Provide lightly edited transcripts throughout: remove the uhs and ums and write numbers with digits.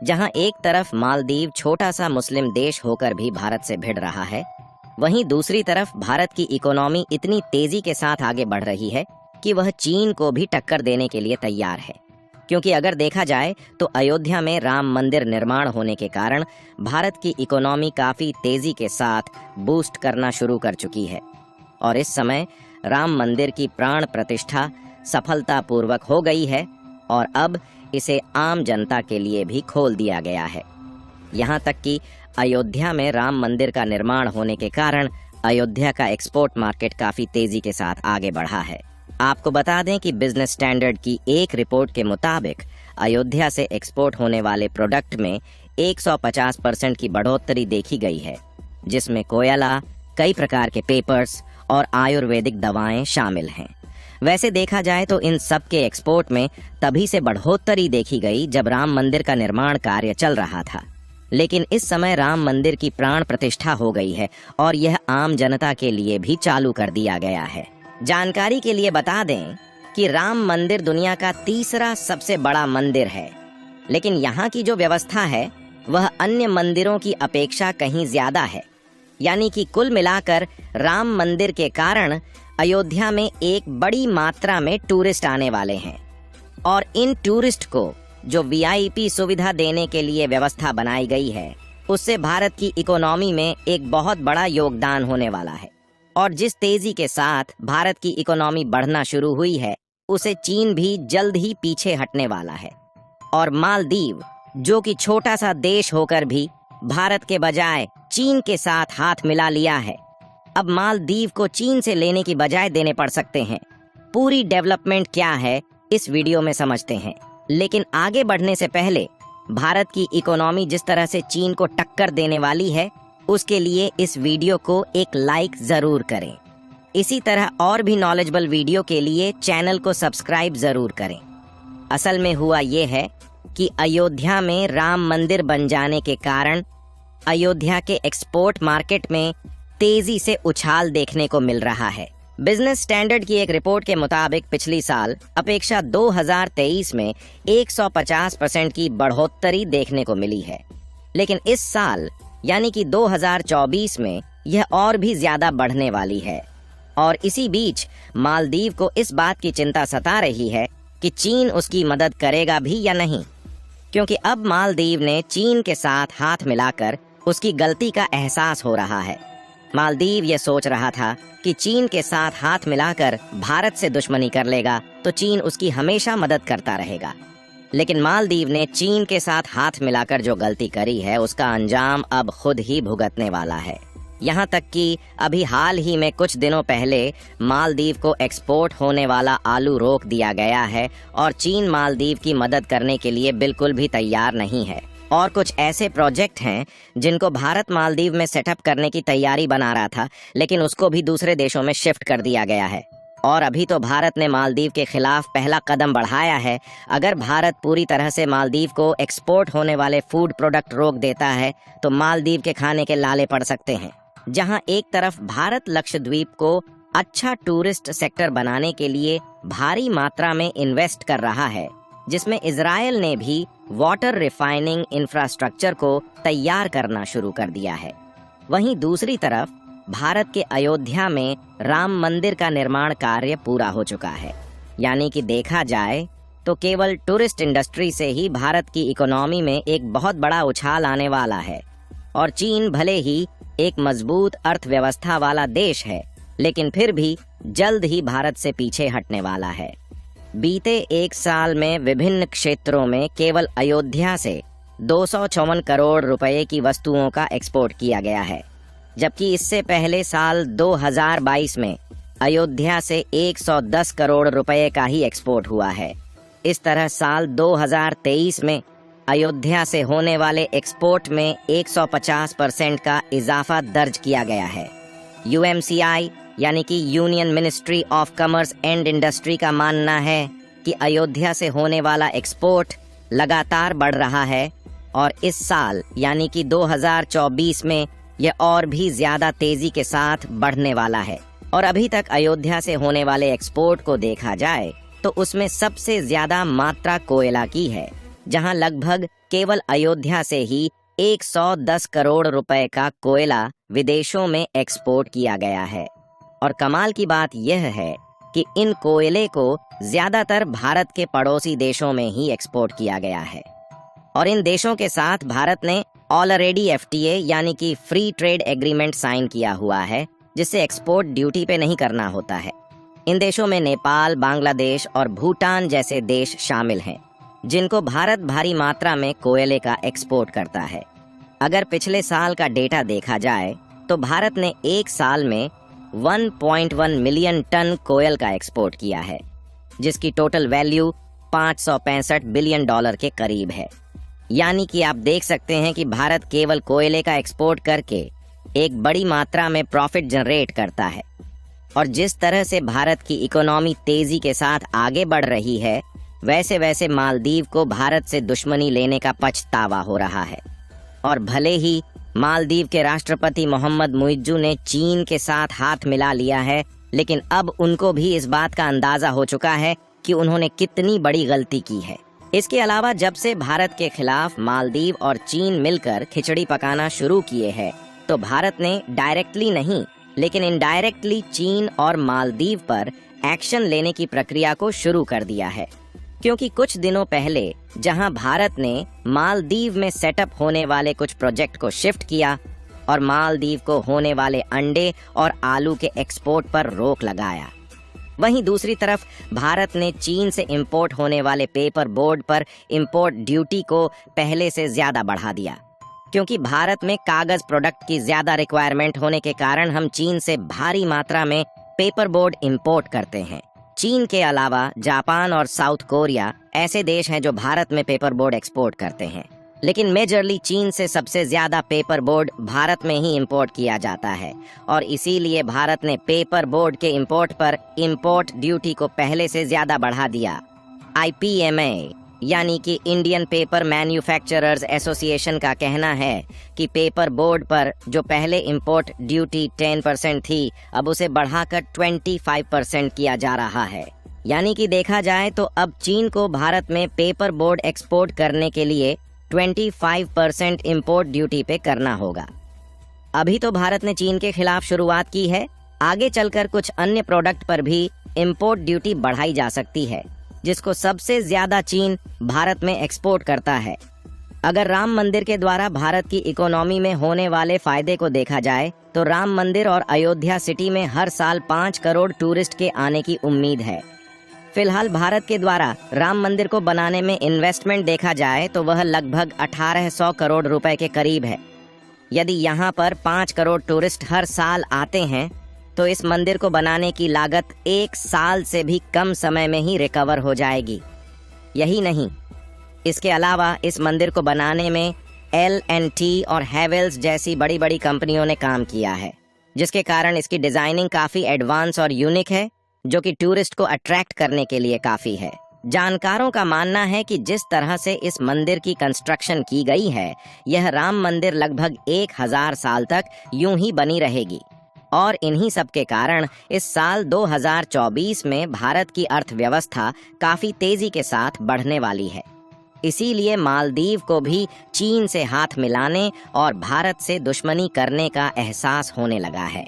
जहां एक तरफ मालदीव छोटा सा मुस्लिम देश होकर भी भारत से भिड़ रहा है, वहीं दूसरी तरफ भारत की इकोनॉमी इतनी तेजी के साथ आगे बढ़ रही है कि वह चीन को भी टक्कर देने के लिए तैयार है। क्योंकि अगर देखा जाए तो अयोध्या में राम मंदिर निर्माण होने के कारण भारत की इकोनॉमी काफी तेजी के साथ बूस्ट करना शुरू कर चुकी है और इस समय राम मंदिर की प्राण प्रतिष्ठा सफलतापूर्वक हो गई है और अब इसे आम जनता के लिए भी खोल दिया गया है। यहाँ तक कि अयोध्या में राम मंदिर का निर्माण होने के कारण अयोध्या का एक्सपोर्ट मार्केट काफी तेजी के साथ आगे बढ़ा है। आपको बता दें कि बिजनेस स्टैंडर्ड की एक रिपोर्ट के मुताबिक अयोध्या से एक्सपोर्ट होने वाले प्रोडक्ट में 150% की बढ़ोतरी देखी गई है, जिसमें कोयला, कई प्रकार के पेपर्स और आयुर्वेदिक दवाएं शामिल हैं। वैसे देखा जाए तो इन सब के एक्सपोर्ट में तभी से बढ़ोतरी देखी गई जब राम मंदिर का निर्माण कार्य चल रहा था, लेकिन इस समय राम मंदिर की प्राण प्रतिष्ठा हो गई है और यह आम जनता के लिए भी चालू कर दिया गया है। जानकारी के लिए बता दें कि राम मंदिर दुनिया का तीसरा सबसे बड़ा मंदिर है, लेकिन यहाँ की जो व्यवस्था है वह अन्य मंदिरों की अपेक्षा कहीं ज्यादा है। यानी कि कुल मिलाकर राम मंदिर के कारण अयोध्या में एक बड़ी मात्रा में टूरिस्ट आने वाले हैं और इन टूरिस्ट को जो वीआईपी सुविधा देने के लिए व्यवस्था बनाई गई है, उससे भारत की इकोनॉमी में एक बहुत बड़ा योगदान होने वाला है। और जिस तेजी के साथ भारत की इकोनॉमी बढ़ना शुरू हुई है, उसे चीन भी जल्द ही पीछे हटने वाला है। और मालदीव, जो कि छोटा सा देश होकर भी भारत के बजाय चीन के साथ हाथ मिला लिया है, अब मालदीव को चीन से लेने की बजाय देने पड़ सकते हैं। पूरी डेवलपमेंट क्या है इस वीडियो में समझते हैं, लेकिन आगे बढ़ने से पहले भारत की इकोनॉमी जिस तरह से चीन को टक्कर देने वाली है, उसके लिए इस वीडियो को एक लाइक जरूर करें। इसी तरह और भी नॉलेजेबल वीडियो के लिए चैनल को सब्सक्राइब जरूर करें। असल में हुआ ये है कि अयोध्या में राम मंदिर बन जाने के कारण अयोध्या के एक्सपोर्ट मार्केट में तेजी से उछाल देखने को मिल रहा है। बिजनेस स्टैंडर्ड की एक रिपोर्ट के मुताबिक पिछली साल अपेक्षा 2023 में 150% की बढ़ोतरी देखने को मिली है, लेकिन इस साल यानी कि 2024 में यह और भी ज्यादा बढ़ने वाली है। और इसी बीच मालदीव को इस बात की चिंता सता रही है कि चीन उसकी मदद करेगा भी या नहीं, क्योंकि अब मालदीव ने चीन के साथ हाथ मिलाकर उसकी गलती का एहसास हो रहा है। मालदीव ये सोच रहा था कि चीन के साथ हाथ मिलाकर भारत से दुश्मनी कर लेगा तो चीन उसकी हमेशा मदद करता रहेगा, लेकिन मालदीव ने चीन के साथ हाथ मिलाकर जो गलती करी है उसका अंजाम अब खुद ही भुगतने वाला है। यहाँ तक कि अभी हाल ही में कुछ दिनों पहले मालदीव को एक्सपोर्ट होने वाला आलू रोक दिया गया है और चीन मालदीव की मदद करने के लिए बिल्कुल भी तैयार नहीं है। और कुछ ऐसे प्रोजेक्ट हैं जिनको भारत मालदीव में सेटअप करने की तैयारी बना रहा था, लेकिन उसको भी दूसरे देशों में शिफ्ट कर दिया गया है। और अभी तो भारत ने मालदीव के खिलाफ पहला कदम बढ़ाया है। अगर भारत पूरी तरह से मालदीव को एक्सपोर्ट होने वाले फूड प्रोडक्ट रोक देता है तो मालदीव के खाने के लाले पड़ सकते हैं। जहां एक तरफ भारत लक्षद्वीप को अच्छा टूरिस्ट सेक्टर बनाने के लिए भारी मात्रा में इन्वेस्ट कर रहा है, जिसमें इजराइल ने भी वाटर रिफाइनिंग इंफ्रास्ट्रक्चर को तैयार करना शुरू कर दिया है, वहीं दूसरी तरफ भारत के अयोध्या में राम मंदिर का निर्माण कार्य पूरा हो चुका है। यानी कि देखा जाए तो केवल टूरिस्ट इंडस्ट्री से ही भारत की इकोनॉमी में एक बहुत बड़ा उछाल आने वाला है। और चीन भले ही एक मजबूत अर्थव्यवस्था वाला देश है, लेकिन फिर भी जल्द ही भारत से पीछे हटने वाला है। बीते एक साल में विभिन्न क्षेत्रों में केवल अयोध्या से 254 करोड़ रुपए की वस्तुओं का एक्सपोर्ट किया गया है, जबकि इससे पहले साल 2022 में अयोध्या से 110 करोड़ रुपए का ही एक्सपोर्ट हुआ है। इस तरह साल 2023 में अयोध्या से होने वाले एक्सपोर्ट में 150% का इजाफा दर्ज किया गया है। यूएमसीआई यानी कि union ministry of commerce and industry का मानना है कि अयोध्या से होने वाला एक्सपोर्ट लगातार बढ़ रहा है और इस साल यानी कि 2024 में यह और भी ज्यादा तेजी के साथ बढ़ने वाला है। और अभी तक अयोध्या से होने वाले एक्सपोर्ट को देखा जाए तो उसमें सबसे ज्यादा मात्रा कोयला की है, जहां लगभग केवल अयोध्या से ही 110 करोड़ रुपए का कोयला विदेशों में एक्सपोर्ट किया गया है। और कमाल की बात यह है कि इन कोयले को ज्यादातर भारत के पड़ोसी देशों में ही एक्सपोर्ट किया गया है। और इन देशों के साथ भारत ने ऑलरेडी FTA यानी कि फ्री ट्रेड एग्रीमेंट साइन किया हुआ है, जिससे एक्सपोर्ट ड्यूटी पे नहीं करना होता है। इन देशों में नेपाल, बांग्लादेश और भूटान जैसे देश शामिल हैं, जिनको भारत भारी मात्रा में कोयले का एक्सपोर्ट करता है। अगर पिछले साल का डेटा देखा जाए तो भारत ने एक साल में 1.1 मिलियन टन कोयल का एक्सपोर्ट किया है, जिसकी टोटल वैल्यू $565 बिलियन के करीब है। यानी कि आप देख सकते हैं कि भारत केवल कोयले का एक्सपोर्ट करके एक बड़ी मात्रा में प्रॉफिट जनरेट करता है। और जिस तरह से भारत की इकोनॉमी तेजी के साथ आगे बढ़ रही है, वैसे वैसे मालदीव को भारत से दुश्मनी लेने का पछतावा हो रहा है। और भले ही मालदीव के राष्ट्रपति मोहम्मद मुइज्जू ने चीन के साथ हाथ मिला लिया है, लेकिन अब उनको भी इस बात का अंदाजा हो चुका है कि उन्होंने कितनी बड़ी गलती की है। इसके अलावा जब से भारत के खिलाफ मालदीव और चीन मिलकर खिचड़ी पकाना शुरू किए हैं, तो भारत ने डायरेक्टली नहीं लेकिन इनडायरेक्टली चीन और मालदीव पर एक्शन लेने की प्रक्रिया को शुरू कर दिया है। क्योंकि कुछ दिनों पहले जहां भारत ने मालदीव में सेटअप होने वाले कुछ प्रोजेक्ट को शिफ्ट किया और मालदीव को होने वाले अंडे और आलू के एक्सपोर्ट पर रोक लगाया, वहीं दूसरी तरफ भारत ने चीन से इंपोर्ट होने वाले पेपर बोर्ड पर इंपोर्ट ड्यूटी को पहले से ज्यादा बढ़ा दिया। क्योंकि भारत में कागज प्रोडक्ट की ज्यादा रिक्वायरमेंट होने के कारण हम चीन से भारी मात्रा में पेपर बोर्ड इंपोर्ट करते हैं। चीन के अलावा जापान और साउथ कोरिया ऐसे देश हैं जो भारत में पेपर बोर्ड एक्सपोर्ट करते हैं, लेकिन मेजरली चीन से सबसे ज्यादा पेपर बोर्ड भारत में ही इंपोर्ट किया जाता है। और इसीलिए भारत ने पेपर बोर्ड के इंपोर्ट पर इंपोर्ट ड्यूटी को पहले से ज्यादा बढ़ा दिया। IPMA यानी कि इंडियन पेपर मैन्युफैक्चरर्स एसोसिएशन का कहना है कि पेपर बोर्ड पर जो पहले इंपोर्ट ड्यूटी 10% थी, अब उसे बढ़ाकर 25% किया जा रहा है। यानी कि देखा जाए तो अब चीन को भारत में पेपर बोर्ड एक्सपोर्ट करने के लिए 25% इंपोर्ट ड्यूटी पे करना होगा। अभी तो भारत ने चीन के खिलाफ शुरुआत की है, आगे चलकर कुछ अन्य प्रोडक्ट पर भी इंपोर्ट ड्यूटी बढ़ाई जा सकती है, जिसको सबसे ज्यादा चीन भारत में एक्सपोर्ट करता है। अगर राम मंदिर के द्वारा भारत की इकोनॉमी में होने वाले फायदे को देखा जाए तो राम मंदिर और अयोध्या सिटी में हर साल 5 करोड़ टूरिस्ट के आने की उम्मीद है। फिलहाल भारत के द्वारा राम मंदिर को बनाने में इन्वेस्टमेंट देखा जाए तो वह लगभग 1800 करोड़ रुपए के करीब है। यदि यहाँ पर 5 करोड़ टूरिस्ट हर साल आते हैं तो इस मंदिर को बनाने की लागत 1 साल से भी कम समय में ही रिकवर हो जाएगी। यही नहीं, इसके अलावा इस मंदिर को बनाने में L&T और हैवेल्स जैसी बड़ी बड़ी कंपनियों ने काम किया है, जिसके कारण इसकी डिजाइनिंग काफी एडवांस और यूनिक है, जो कि टूरिस्ट को अट्रैक्ट करने के लिए काफी है। जानकारों का मानना है कि जिस तरह से इस मंदिर की कंस्ट्रक्शन की गई है, यह राम मंदिर लगभग 1000 साल तक यूं ही बनी रहेगी। और इन्हीं सब के कारण इस साल 2024 में भारत की अर्थव्यवस्था काफी तेजी के साथ बढ़ने वाली है। इसीलिए मालदीव को भी चीन से हाथ मिलाने और भारत से दुश्मनी करने का एहसास होने लगा है।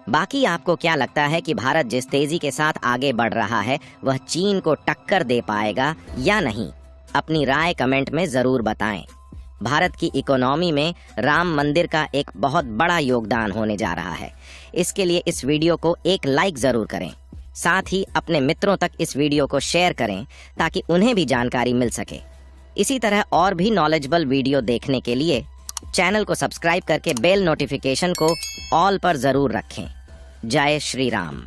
बाकी आपको क्या लगता है कि भारत जिस तेजी के साथ आगे बढ़ रहा है, वह चीन को टक्कर दे पाएगा या नहीं? अपनी राय कमेंट में जरूर बताएं। भारत की इकोनॉमी में राम मंदिर का एक बहुत बड़ा योगदान होने जा रहा है। इसके लिए इस वीडियो को एक लाइक जरूर करें, साथ ही अपने मित्रों तक इस वीडियो को शेयर करें ताकि उन्हें भी जानकारी मिल सके। इसी तरह और भी नॉलेजेबल वीडियो देखने के लिए चैनल को सब्सक्राइब करके बेल नोटिफिकेशन को ऑल पर जरूर रखें। जय श्री राम।